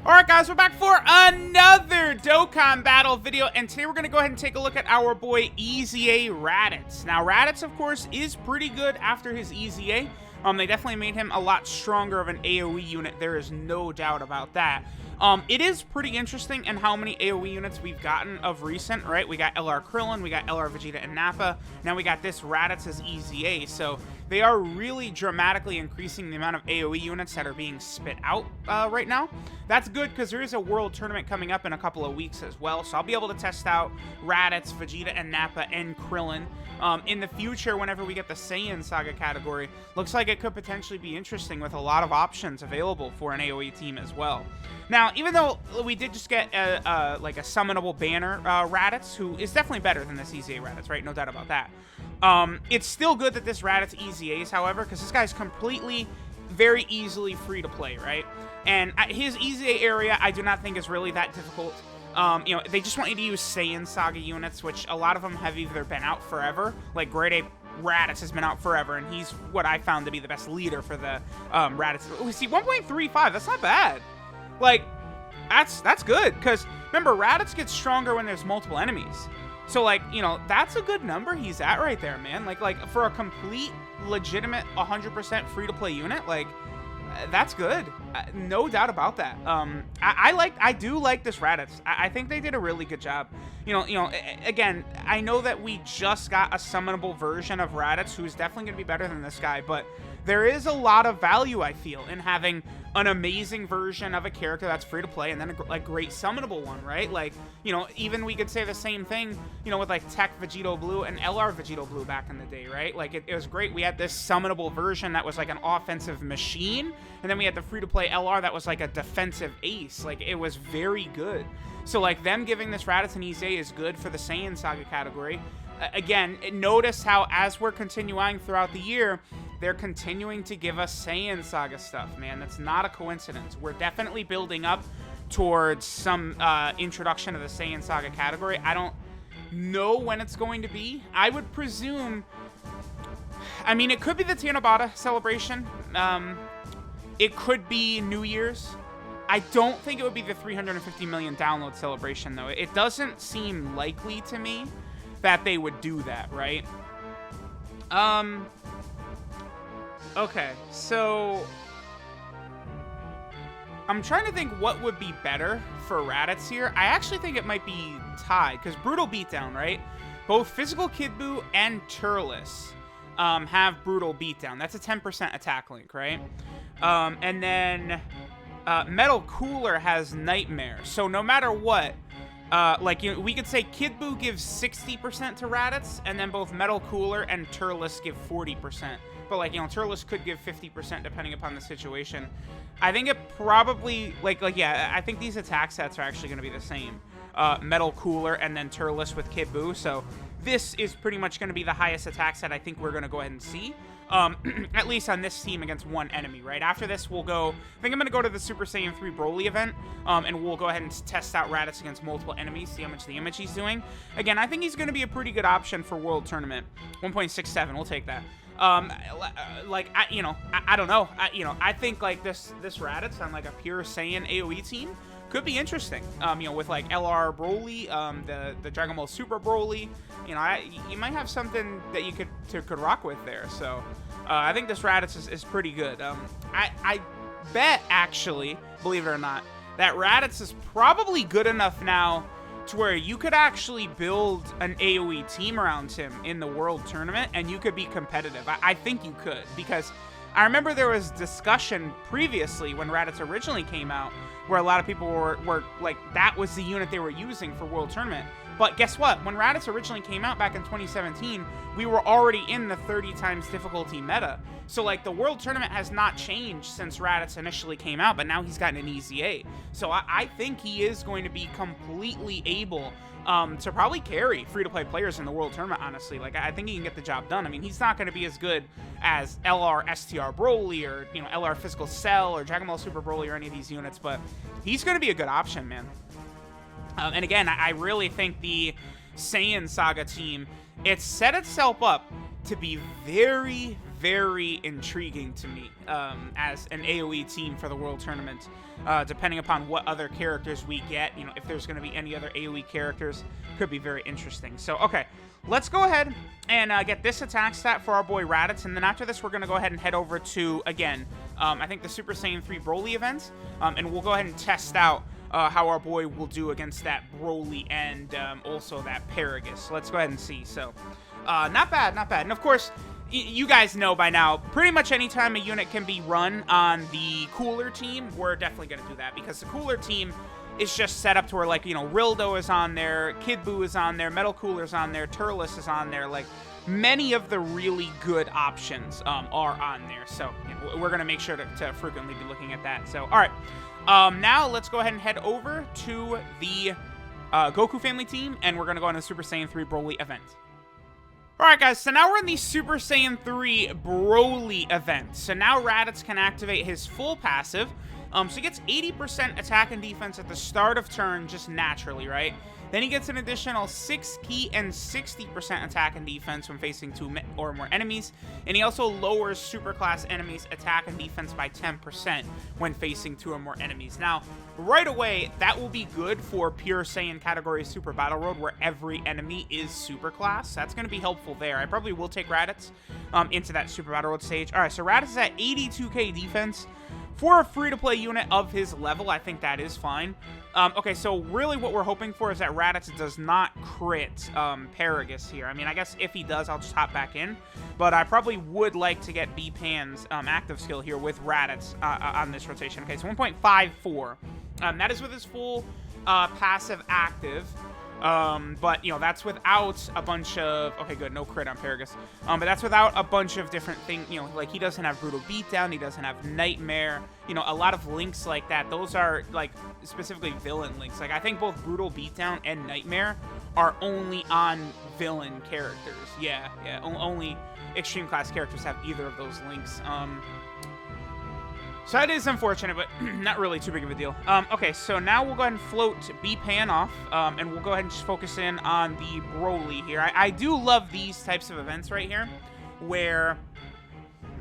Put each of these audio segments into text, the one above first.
Alright guys, we're back for another Dokkan battle video, and today we're going to go ahead and take a look at our boy EZA Raditz. Now Raditz, of course, is pretty good after his EZA. They definitely made him a lot stronger of an AoE unit, there is no doubt about that. It is pretty interesting in how many AoE units we've gotten of recent, right? We got LR Krillin, we got LR Vegeta and Nappa, now we got this Raditz as EZA, so they are really dramatically increasing the amount of AoE units that are being spit out right now. That's good because there is a world tournament coming up in a couple of weeks as well, so I'll be able to test out Raditz, Vegeta and Nappa, and Krillin. In the future, whenever we get the Saiyan Saga category, looks like it could potentially be interesting with a lot of options available for an AoE team as well. Now, even though we did just get like a summonable banner Raditz, who is definitely better than this EZA Raditz, right? No doubt about that. It's still good that this Raditz EZAs, however, because this guy's completely, very easily free to play, right? And his EZA area, I do not think is really that difficult. You know, they just want you to use Saiyan Saga units, which a lot of them have either been out forever, like Grade A Raditz has been out forever, and he's what I found to be the best leader for the Raditz. We see 1.35, that's not bad. Like, that's good, because remember, Raditz gets stronger when there's multiple enemies. So, like, you know, that's a good number he's at right there, man. Like for a complete, legitimate, 100% free-to-play unit, like, that's good. No doubt about that. I do like this Raditz. I think they did a really good job. You know, again, I know that we just got a summonable version of Raditz, who is definitely going to be better than this guy, but there is a lot of value, I feel, in having an amazing version of a character that's free to play and then a great summonable one, right? Like, you know, even we could say the same thing, you know, with like Tech Vegito Blue and LR Vegito Blue back in the day, right? Like, it was great. We had this summonable version that was like an offensive machine, and then we had the free to play LR that was like a defensive ace. Like, it was very good. So, like, them giving this Raditz and EZA is good for the Saiyan Saga category. Again, notice how as we're continuing throughout the year, they're continuing to give us Saiyan Saga stuff, man. That's not a coincidence. We're definitely building up towards some introduction of the Saiyan Saga category. I don't know when it's going to be. I would presume, I mean, it could be the Tanabata celebration. It could be New Year's. I don't think it would be the 350 million download celebration, though. It doesn't seem likely to me that they would do that, right? Okay, so I'm trying to think what would be better for Raditz here. I actually think it might be tied, because Brutal Beatdown, right? Both Physical Kid Buu and Turles have Brutal Beatdown. That's a 10% attack link, right? And then Metal Cooler has Nightmare. So no matter what, like, you know, we could say Kid Buu gives 60% to Raditz, and then both Metal Cooler and Turles give 40%. But, like, you know, Turles could give 50% depending upon the situation. I think it probably, yeah, I think these attack sets are actually going to be the same. Metal Cooler and then Turles with Kid Buu. So this is pretty much going to be the highest attack set I think we're going to go ahead and see. At least on this team against one enemy, right? After this, we'll go, I think I'm going to go to the Super Saiyan 3 Broly event, and we'll go ahead and test out Raditz against multiple enemies, see how much damage he's doing. Again, I think he's going to be a pretty good option for World Tournament. 1.67, we'll take that. Like, I don't know. I think, like, this Raditz on, like, a pure Saiyan AoE team could be interesting. You know, with, like, LR Broly, the Dragon Ball Super Broly, you know, you might have something that you could rock with there. So, I think this Raditz is pretty good. I bet, actually, believe it or not, that Raditz is probably good enough now to where you could actually build an AoE team around him in the World Tournament, and you could be competitive. I think you could, because I remember there was discussion previously when Raditz originally came out, where a lot of people were like, that was the unit they were using for World Tournament. But guess what? When Raditz originally came out back in 2017, we were already in the 30 times difficulty meta. So, like, the World Tournament has not changed since Raditz initially came out, but now he's gotten an EZA. So I think he is going to be completely able to probably carry free-to-play players in the World Tournament, honestly. Like, I think he can get the job done. I mean, he's not going to be as good as LR STR Broly or, you know, LR Physical Cell or Dragon Ball Super Broly or any of these units, but he's going to be a good option, man. And again, I really think the Saiyan Saga team, it's set itself up to be very, very intriguing to me as an AoE team for the World Tournament. Depending upon what other characters we get, you know, if there's going to be any other AoE characters, could be very interesting. So, okay, let's go ahead and get this attack stat for our boy Raditz, and then after this, we're going to go ahead and head over to, again, I think the Super Saiyan 3 Broly event, and we'll go ahead and test out how our boy will do against that Broly and also that Paragus. So let's go ahead and see. So, not bad, not bad. And of course, you guys know by now, pretty much anytime a unit can be run on the cooler team, we're definitely going to do that, because the cooler team is just set up to where, like, you know, Rildo is on there, Kid Buu is on there, Metal Cooler's on there, Turles is on there. Like, many of the really good options are on there. So, you know, we're going to make sure to frequently be looking at that. So, all right. Now, let's go ahead and head over to the Goku family team, and we're going to go on the Super Saiyan 3 Broly event. Alright guys, so now we're in the Super Saiyan 3 Broly event. So now Raditz can activate his full passive. So he gets 80% attack and defense at the start of turn, just naturally, right? Then he gets an additional 6 key and 60% attack and defense when facing 2 or more enemies. And he also lowers superclass enemies' attack and defense by 10% when facing 2 or more enemies. Now, right away, that will be good for Pure Saiyan category Super Battle Road, where every enemy is superclass. That's going to be helpful there. I probably will take Raditz into that Super Battle Road stage. All right, so Raditz is at 82k defense. For a free-to-play unit of his level, I think that is fine. Okay, so really what we're hoping for is that Raditz does not crit Paragus here. I mean, I guess if he does, I'll just hop back in. But I probably would like to get B-Pan's active skill here with Raditz on this rotation. Okay, so 1.54. That is with his full passive active. But, you know, that's without a bunch of... Okay, good, no crit on Paragus. But that's without a bunch of different things, you know, like he doesn't have Brutal Beatdown, he doesn't have Nightmare, you know, a lot of links like that. Those are, like, specifically villain links. Like, I think both Brutal Beatdown and Nightmare are only on villain characters. Yeah, only extreme class characters have either of those links. So that is unfortunate, but not really too big of a deal. Okay, so now we'll go ahead and float B-Pan off, and we'll go ahead and just focus in on the Broly here. I do love these types of events right here, where,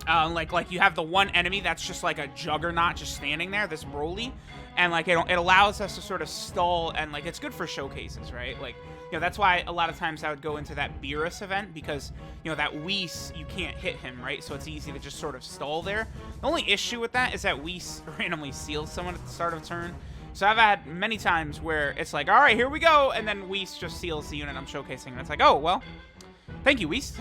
like you have the one enemy that's just like a juggernaut just standing there, this Broly, and, like, it allows us to sort of stall, and, like, it's good for showcases, right? Like, you know, that's why a lot of times I would go into that Beerus event, because, you know, that Whis, you can't hit him, right? So it's easy to just sort of stall there. The only issue with that is that Whis randomly seals someone at the start of turn. So I've had many times where it's like, all right, here we go, and then Whis just seals the unit I'm showcasing, and it's like, oh, well, thank you, Whis.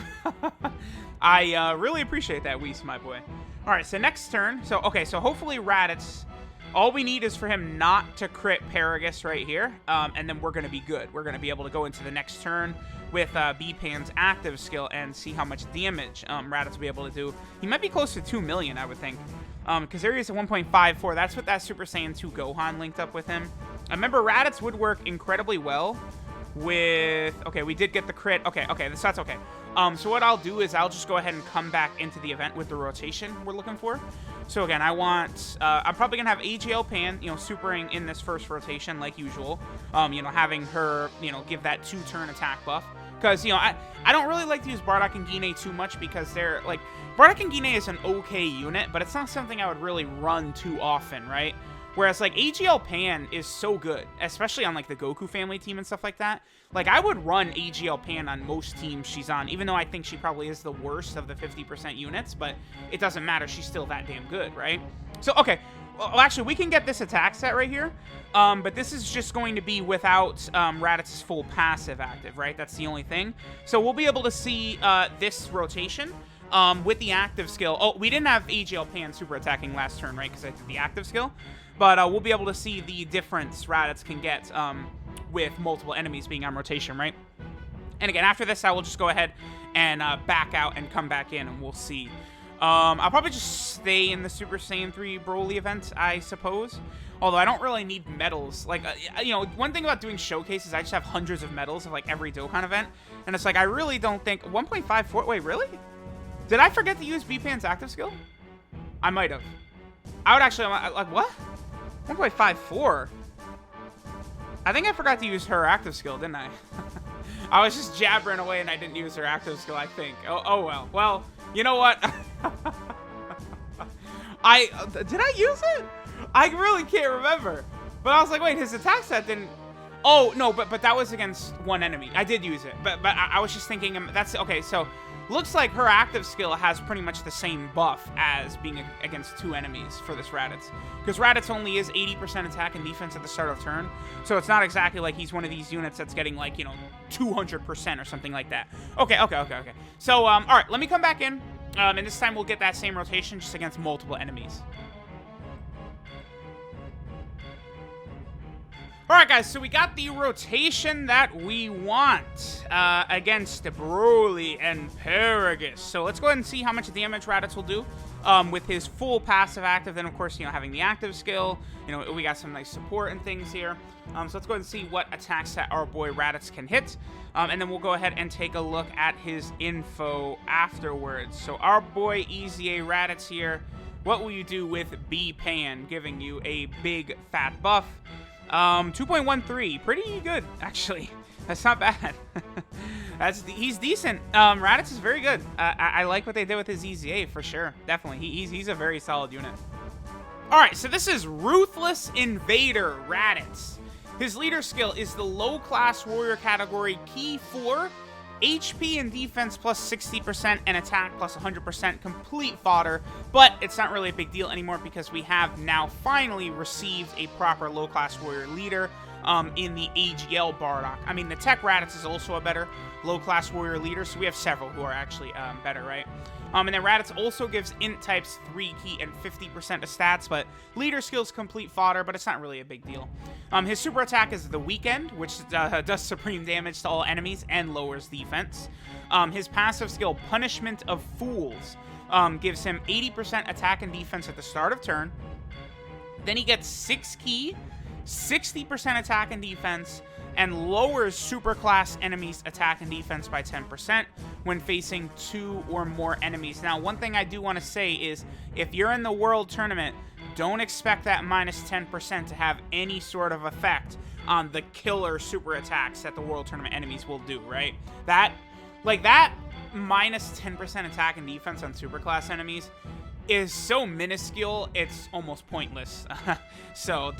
I really appreciate that, Whis, my boy. All right, so next turn. So, okay, so hopefully Raditz... All we need is for him not to crit Paragus right here, and then we're going to be good. We're going to be able to go into the next turn with B-Pan's active skill and see how much damage Raditz will be able to do. He might be close to 2 million, I would think, because there he is at 1.54. That's what that Super Saiyan 2 Gohan linked up with him. I remember Raditz would work incredibly well with... Okay, we did get the crit. Okay, that's okay. So what I'll do is I'll just go ahead and come back into the event with the rotation we're looking for. So again, I want, I'm probably going to have AGL Pan, you know, supering in this first rotation like usual. You know, having her, you know, give that 2-turn attack buff. Because, you know, I don't really like to use Bardock and Guinea too much because they're, like, Bardock and Guinea is an okay unit, but it's not something I would really run too often, right? Whereas, like, AGL Pan is so good, especially on, like, the Goku family team and stuff like that. Like, I would run AGL Pan on most teams she's on, even though I think she probably is the worst of the 50% units, but it doesn't matter. She's still that damn good, right? So, okay. Well, actually, we can get this attack set right here, but this is just going to be without Raditz's full passive active, right? That's the only thing. So we'll be able to see this rotation with the active skill. Oh, we didn't have AGL Pan super attacking last turn, right? Because I did the active skill. But we'll be able to see the difference Raditz can get with multiple enemies being on rotation, right? And again, after this, I will just go ahead and back out and come back in, and we'll see. I'll probably just stay in the Super Saiyan 3 Broly event, I suppose. Although I don't really need medals. Like, you know, one thing about doing showcases, I just have hundreds of medals of, like, every Dokkan event. And it's like, I really don't think... 1.54... Wait, really? Did I forget to use B-Pan's active skill? I might have. I would actually... Like, what? 1.54? I think I forgot to use her active skill, didn't I? I was just jabbering away and I didn't use her active skill, I think. Oh well. Well, you know what? Did I use it? I really can't remember. But I was like, wait, his attack set didn't... Oh, no, but that was against one enemy. I did use it. But I was just thinking, that's... Okay, so looks like her active skill has pretty much the same buff as being against 2 enemies for this Raditz. Because Raditz only is 80% attack and defense at the start of turn. So it's not exactly like he's one of these units that's getting, like, 200% or something like that. Okay. So, all right, let me come back in. And this time we'll get that same rotation just against multiple enemies. Alright guys, so we got the rotation that we want against Broly and Paragus. So let's go ahead and see how much damage Raditz will do with his full passive active. Then of course, having the active skill, we got some nice support and things here. So let's go ahead and see what attacks that our boy Raditz can hit. And then we'll go ahead and take a look at his info afterwards. So our boy EZA Raditz here, what will you do with B-Pan, giving you a big fat buff? 2.13, pretty good, actually. That's not bad. He's decent. Raditz is very good. I like what they did with his EZA, for sure. Definitely. He's a very solid unit. Alright, so this is Ruthless Invader Raditz. His leader skill is the low-class warrior category key 4, HP and defense plus 60% and attack plus 100%, complete fodder, but it's not really a big deal anymore because we have now finally received a proper low-class warrior leader in the AGL Bardock. I mean, the Tech Raditz is also a better low-class warrior leader, so we have several who are actually better, right? And then Raditz also gives int types 3 key and 50% of stats, but leader skills complete fodder, but it's not really a big deal. His super attack is the Weekend, which does supreme damage to all enemies and lowers defense. His passive skill, Punishment of Fools, gives him 80% attack and defense at the start of turn. Then he gets 6 key, 60% attack and defense, and lowers superclass enemies' attack and defense by 10% when facing 2 or more enemies. Now, one thing I do want to say is, if you're in the World Tournament, don't expect that minus 10% to have any sort of effect on the killer super attacks that the World Tournament enemies will do, right? That minus 10% attack and defense on superclass enemies is so minuscule, it's almost pointless. So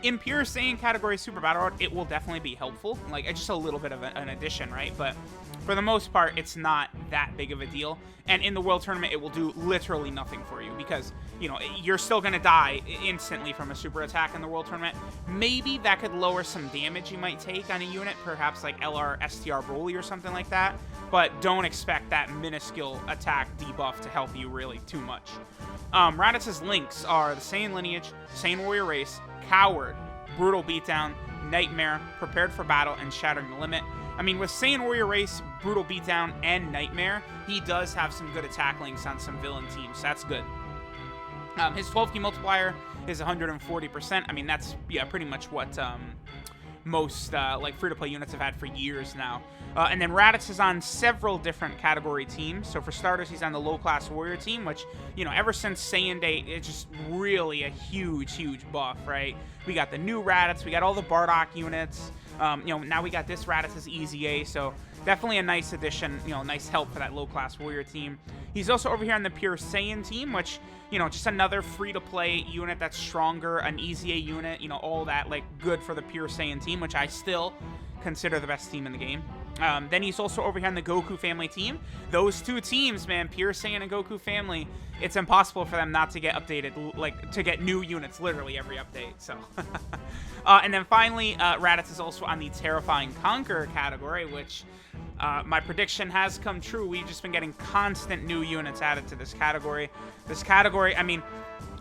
in pure Saiyan category Super Battle Road, it will definitely be helpful. Like, it's just a little bit of an addition, right? But for the most part, it's not that big of a deal. And in the World Tournament, it will do literally nothing for you because, you're still going to die instantly from a super attack in the World Tournament. Maybe that could lower some damage you might take on a unit, perhaps like LR STR Broly or something like that. But don't expect that minuscule attack debuff to help you really too much. Raditz's links are the Saiyan Lineage, Saiyan Warrior Race, Coward, Brutal Beatdown, Nightmare, Prepared for Battle, and Shattering the Limit. I mean, with Saiyan Warrior Race, Brutal Beatdown, and Nightmare, he does have some good attack links on some villain teams, so that's good. His 12 key multiplier is 140%. I mean, that's, pretty much what most free-to-play units have had for years now. And then Raditz is on several different category teams. So for starters, he's on the low-class warrior team, which, ever since Saiyan Day, it's just really a huge buff, right? We got the new Raditz, we got all the Bardock units. Now we got this Raditz's EZA, so definitely a nice addition, nice help for that low-class warrior team. He's also over here on the Pure Saiyan team, which, just another free-to-play unit that's stronger, an EZA unit, all that, good for the Pure Saiyan team, which I still consider the best team in the game. Then he's also over here on the Goku family team. Those two teams, man, Pure Saiyan and Goku family, it's impossible for them not to get updated, to get new units literally every update, so. And then finally, Raditz is also on the Terrifying Conqueror category, which my prediction has come true. We've just been getting constant new units added to this category. This category, I mean,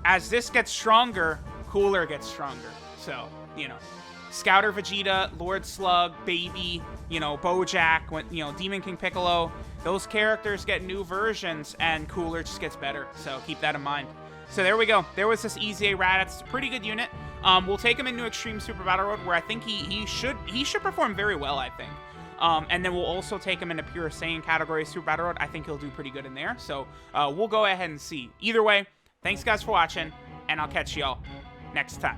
as this gets stronger, Cooler gets stronger. So, Scouter Vegeta, Lord Slug, Baby, Bojack, Demon King Piccolo, those characters get new versions, and Cooler just gets better. So keep that in mind. So there we go. There was this EZA Raditz. It's a pretty good unit. We'll take him into Extreme Super Battle Road, where I think he should perform very well, I think. And then we'll also take him into Pure Saiyan category Super Battle Road. I think he'll do pretty good in there. So we'll go ahead and see. Either way, thanks guys for watching, and I'll catch y'all next time.